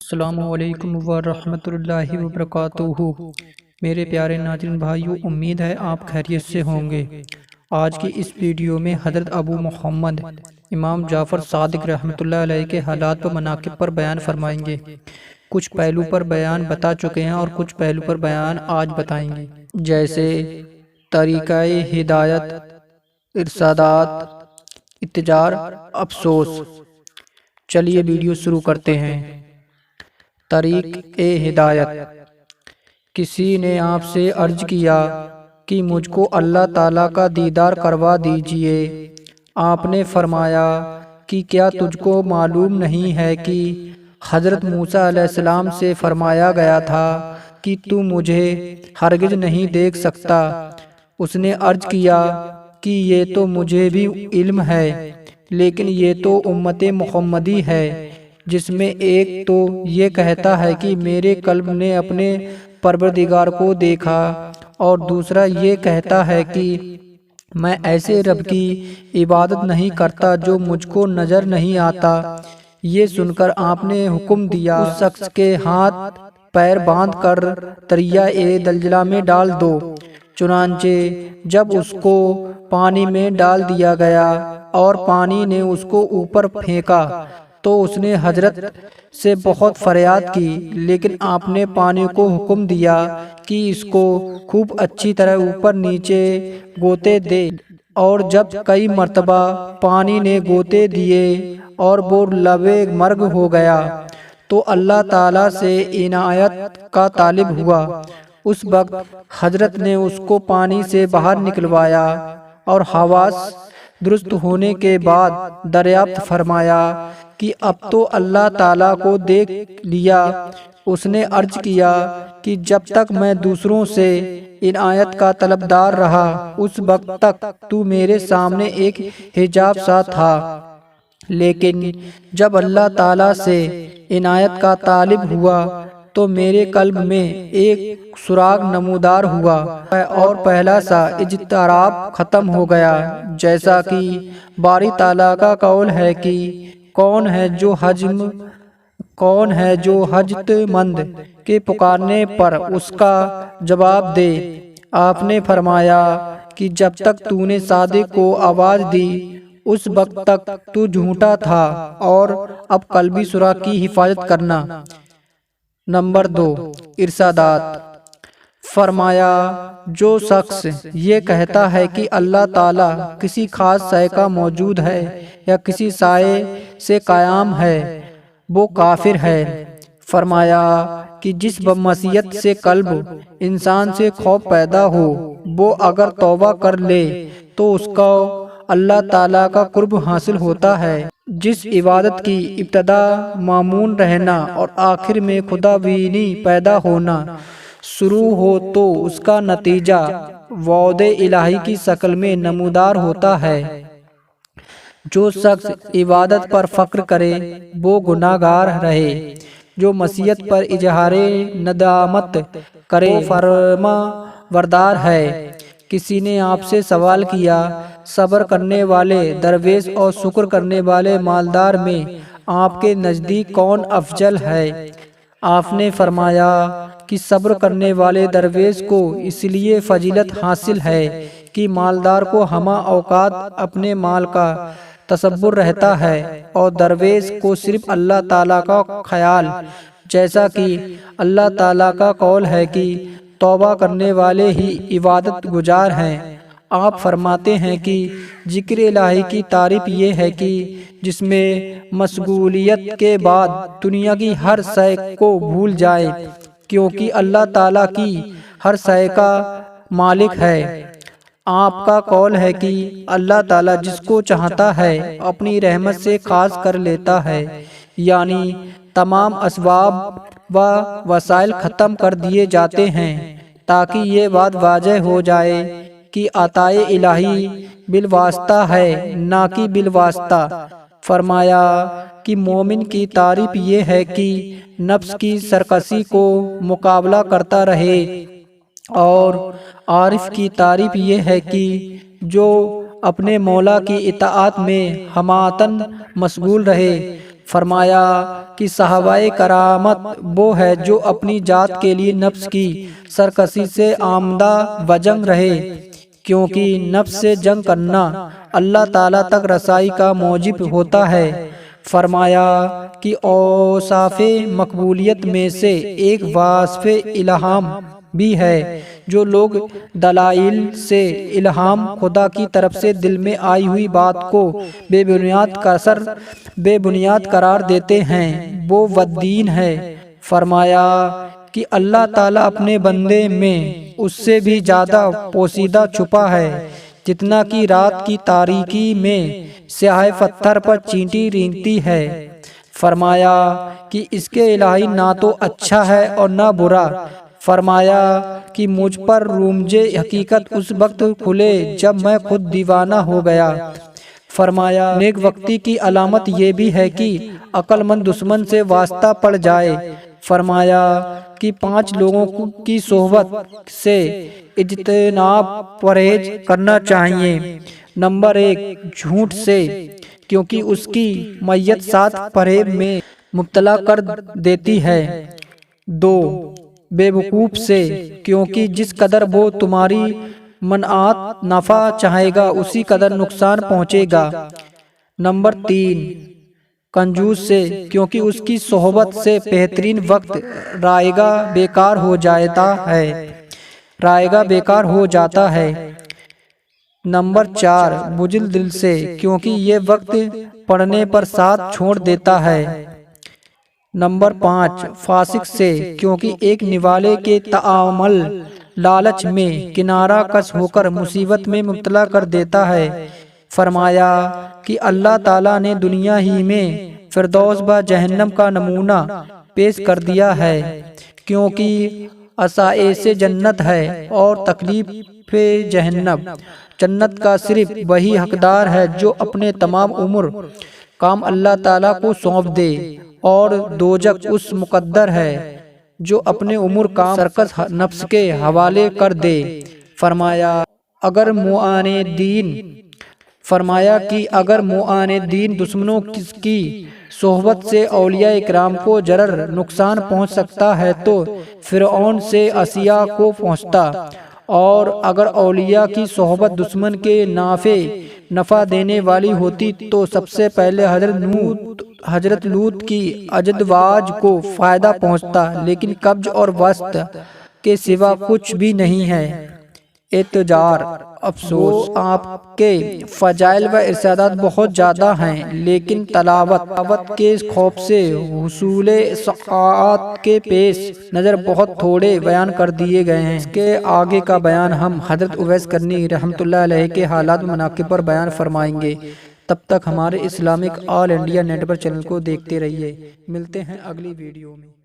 السلام علیکم ورحمۃ اللہ وبرکاتہ۔ میرے پیارے ناظرین بھائیو، امید ہے آپ خیریت سے ہوں گے۔ آج کی اس ویڈیو میں حضرت ابو محمد امام جعفر صادق رحمۃ اللہ علیہ کے حالات و مناقب پر بیان فرمائیں گے۔ کچھ پہلو پر بیان بتا چکے ہیں اور کچھ پہلو پر بیان آج بتائیں گے، جیسے طریقہ ہدایت، ارشادات، اتجار، افسوس۔ چلیے ویڈیو شروع کرتے ہیں۔ طریق ہدایت۔ کسی نے آپ سے عرض کیا کہ مجھ کو اللہ تعالیٰ کا دیدار کروا دیجئے۔ آپ نے فرمایا کہ کیا تجھ کو معلوم نہیں ہے کہ حضرت موسیٰ علیہ السلام سے فرمایا گیا تھا کہ تو مجھے ہرگز نہیں دیکھ سکتا؟ اس نے عرض کیا کہ یہ تو مجھے بھی علم ہے، لیکن یہ تو امت محمدی ہے، جس میں ایک تو یہ کہتا ہے کہ میرے قلب نے اپنے پروردگار کو دیکھا، اور دوسرا یہ کہتا ہے کہ میں ایسے رب کی عبادت نہیں کرتا جو مجھ کو نظر نہیں آتا۔ یہ سن کر آپ نے حکم دیا اس شخص کے ہاتھ پیر باندھ کر دریا دجلہ میں ڈال دو۔ چنانچہ جب اس کو پانی میں ڈال دیا گیا اور پانی نے اس کو اوپر پھینکا تو اس نے حضرت سے بہت فریاد کی، لیکن آپ نے پانی کو حکم دیا کہ اس کو خوب اچھی طرح اوپر نیچے گوتے دے، اور جب کئی مرتبہ پانی نے گوتے دیے اور وہ لبے مرگ ہو گیا تو اللہ تعالیٰ سے عنایت کا طالب ہوا۔ اس وقت حضرت نے اس کو پانی سے باہر نکلوایا اور حواس درست ہونے کے بعد دریافت فرمایا کہ اب تو اللہ تعالیٰ کو دیکھ لیا۔ اس نے عرض کیا کہ جب تک میں دوسروں سے عنایت کا طلبدار رہا اس وقت تک تو میرے سامنے ایک حجاب سا تھا، لیکن جب اللہ تعالیٰ سے عنایت کا طالب ہوا تو میرے قلب میں ایک سراغ نمودار ہوا اور پہلا سا اضطراب ختم ہو گیا، جیسا کہ باری تعالیٰ کا قول ہے کہ کون ہے جو حاجت مند کے پکارنے پر اس کا جواب دے۔ آپ نے فرمایا کہ جب تک تو نے صادق کو آواز دی اس وقت تک تو جھوٹا تھا، اور اب قلبی سراغ کی حفاظت کرنا۔ نمبر 2، ارشادات۔ فرمایا جو شخص یہ کہتا ہے کہ اللہ تعالیٰ کسی خاص شے کا موجود ہے یا کسی سائے سے قائم ہے وہ کافر ہے۔ فرمایا کہ جس بمعصیت سے قلب انسان سے خوف پیدا ہو وہ اگر توبہ کر لے تو اس کو اللہ تعالیٰ کا قرب حاصل ہوتا ہے۔ جس عبادت کی ابتدا مامون رہنا اور آخر میں خدا بینی پیدا ہونا شروع ہو تو اس کا نتیجہ وعود الہی کی شکل میں نمودار ہوتا ہے۔ جو شخص عبادت پر فخر کرے وہ گناہ گار رہے، جو معصیت پر اظہار ندامت کرے وہ فرما بردار ہے۔ کسی نے آپ سے سوال کیا صبر کرنے والے درویش اور شکر کرنے والے مالدار میں آپ کے نزدیک کون افضل ہے؟ آپ نے فرمایا کہ صبر کرنے والے درویش کو اس لیے فضیلت حاصل ہے کہ مالدار کو ہمہ اوقات اپنے مال کا تصور رہتا ہے اور درویش کو صرف اللہ تعالیٰ کا خیال، جیسا کہ اللہ تعالیٰ کا قول ہے کہ توبہ کرنے والے ہی عبادت گزار ہیں۔ آپ فرماتے ہیں کہ ذکر الہی کی تعریف یہ ہے کہ جس میں مشغولیت کے بعد دنیا کی ہر شے کو بھول جائے، کیونکہ اللہ تعالیٰ کی ہر شے کا مالک ہے۔ آپ کا قول ہے کہ اللہ تعالیٰ جس کو چاہتا ہے اپنی رحمت سے خاص کر لیتا ہے، یعنی تمام اسباب و وسائل ختم کر دیے جاتے ہیں تاکہ یہ بات واضح ہو جائے کہ عطائے الہی بالواسطہ ہے نہ کہ بالواسطہ۔ فرمایا کہ مومن کی تعریف یہ ہے کہ نفس کی سرکشی کو مقابلہ کرتا رہے، اور عارف کی تعریف یہ ہے کہ جو اپنے مولا کی اطاعت میں ہماتن مشغول رہے۔ فرمایا کہ صحابہ کرامت وہ ہے جو اپنی ذات کے لیے نفس کی سرکشی سے آمادہ و جنگ رہے، کیونکہ نفس سے جنگ کرنا اللہ تعالیٰ تک رسائی کا موجب ہوتا ہے۔ فرمایا کہ اوصاف مقبولیت میں سے ایک وصف الہام بھی ہے۔ جو لوگ دلائل سے الہام خدا کی طرف سے دل میں آئی ہوئی بات کو بے بنیاد قرار دیتے ہیں، وہ بددین ہے۔ فرمایا کہ اللہ تعالیٰ اپنے بندے میں اس سے بھی زیادہ پوشیدہ چھپا ہے، جتنا کہ رات کی تاریکی میں سیاہ پتھر پر چینٹی رینگتی ہے۔ فرمایا کہ اس کے الہی نہ تو اچھا ہے اور نہ برا۔ فرمایا کہ مجھ پر رومجے حقیقت اس وقت کھلے جب میں خود دیوانہ ہو گیا۔ فرمایا نیک وقتی کی علامت یہ بھی ہے کہ عقل مند دشمن سے واسطہ پڑ جائے۔ فرمایا کہ 5 لوگوں کی صحبت سے اجتناب پرہیز کرنا چاہیے۔ نمبر 1، جھوٹ سے، کیونکہ اس کی میت ساتھ فریب میں مبتلا کر دیتی ہے۔ 2، بے وقوف سے، کیونکہ جس قدر وہ تمہاری منفعت نفع چاہے گا اسی قدر نقصان پہنچے گا۔ نمبر 3، کنجوس سے، کیونکہ اس کی صحبت سے بہترین وقت رائگاں بیکار ہو جاتا ہے۔ نمبر 4، بزدل دل سے، کیونکہ یہ وقت پڑنے پر ساتھ چھوڑ دیتا ہے۔ نمبر 5، فاسق سے، کیونکہ ایک نوالے کے تعامل لالچ میں کنارہ کش ہو کر مصیبت میں مبتلا کر دیتا ہے۔ فرمایا کہ اللہ تعالیٰ نے دنیا ہی میں فردوس و جہنم کا نمونہ پیش کر دیا ہے، کیونکہ عصائص جنت ہے اور تکلیف جہنم۔ جنت کا صرف وہی حقدار ہے جو اپنے تمام عمر کام اللہ تعالیٰ کو سونپ دے، اور دوزخ اس مقدر ہے جو اپنے عمر کام سرکش نفس کے حوالے کر دے۔ فرمایا اگر معاندین دشمنوں کی صحبت سے اولیاء اکرام کو ضرر نقصان پہنچ سکتا ہے تو فرعون سے عیسیٰ کو پہنچتا، اور اگر اولیاء کی صحبت دشمن کے نفع دینے والی ہوتی تو سب سے پہلے حضرت لوط کی ازواج کو فائدہ پہنچتا، لیکن قبض اور وسط کے سوا کچھ بھی نہیں ہے۔ اعتذار، افسوس، آپ کے فضائل و ارشادات بہت زیادہ ہیں، لیکن تلاوت کے خوف سے حصول سعادت کے پیش نظر بہت تھوڑے بیان کر دیے گئے ہیں۔ اس کے آگے کا بیان ہم حضرت اویس قرنی رحمۃ اللہ علیہ کے حالات و مناقب پر بیان فرمائیں گے۔ تب تک ہمارے اسلامک آل انڈیا نیٹ ورک چینل کو دیکھتے رہیے۔ ملتے ہیں اگلی ویڈیو میں۔